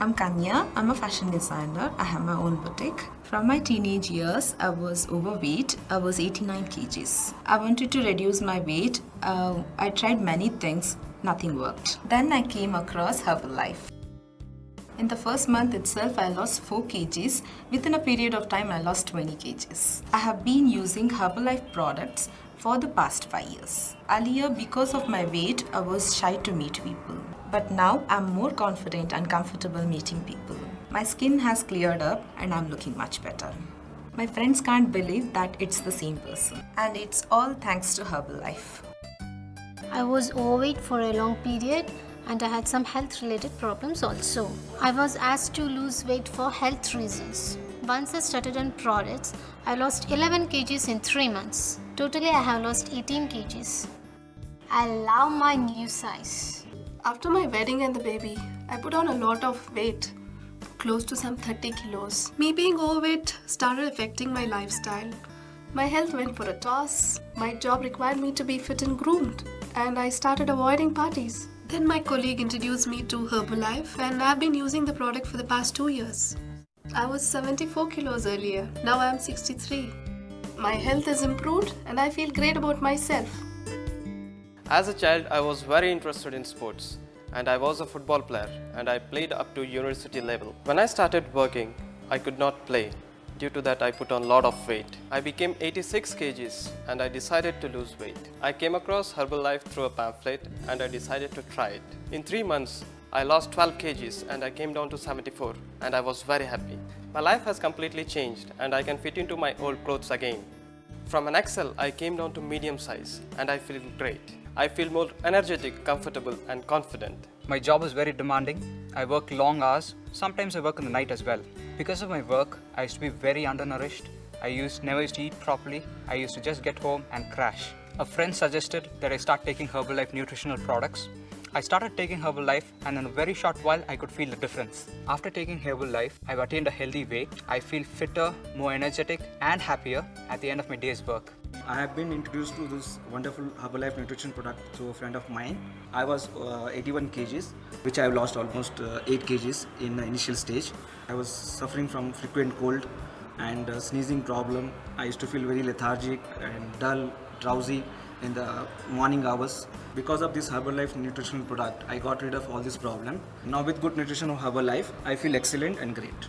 I'm Kanya. I'm a fashion designer. I have my own boutique. From my teenage years, I was overweight. I was 89 kgs. I wanted to reduce my weight. I tried many things. Nothing worked. Then I came across Herbalife. In the first month itself, I lost 4 kgs. Within a period of time, I lost 20 kgs. I have been using Herbalife products for the past 5 years. Earlier, because of my weight, I was shy to meet people. But now, I'm more confident and comfortable meeting people. My skin has cleared up and I'm looking much better. My friends can't believe that it's the same person. And it's all thanks to Herbalife. I was overweight for a long period and I had some health related problems also. I was asked to lose weight for health reasons. Once I started on products, I lost 11 kgs in 3 months. Totally I have lost 18 kgs. I love my new size. After my wedding and the baby, I put on a lot of weight, close to some 30 kilos. Me being overweight started affecting my lifestyle. My health went for a toss. My job required me to be fit and groomed, and I started avoiding parties. Then my colleague introduced me to Herbalife, and I've been using the product for the past 2 years. I was 74 kilos earlier. Now I am 63. My health has improved and I feel great about myself. As a child, I was very interested in sports and I was a football player and I played up to university level. When I started working, I could not play. Due to that, I put on a lot of weight. I became 86 kgs and I decided to lose weight. I came across Herbalife through a pamphlet and I decided to try it. In 3 months, I lost 12 kgs and I came down to 74 and I was very happy. My life has completely changed and I can fit into my old clothes again. From an XL, I came down to medium size and I feel great. I feel more energetic, comfortable and confident. My job is very demanding. I work long hours. Sometimes I work in the night as well. Because of my work, I used to be very undernourished. Never used to eat properly. I used to just get home and crash. A friend suggested that I start taking Herbalife nutritional products. I started taking Herbalife and in a very short while I could feel the difference. After taking Herbalife, I've attained a healthy weight. I feel fitter, more energetic and happier at the end of my day's work. I have been introduced to this wonderful Herbalife Nutrition product through a friend of mine. I was 81 kgs, which I have lost almost 8 kgs in the initial stage. I was suffering from frequent cold and sneezing problem. I used to feel very lethargic and dull, drowsy in the morning hours. Because of this Herbalife nutritional product, I got rid of all this problem. Now with good nutrition of Herbalife, I feel excellent and great.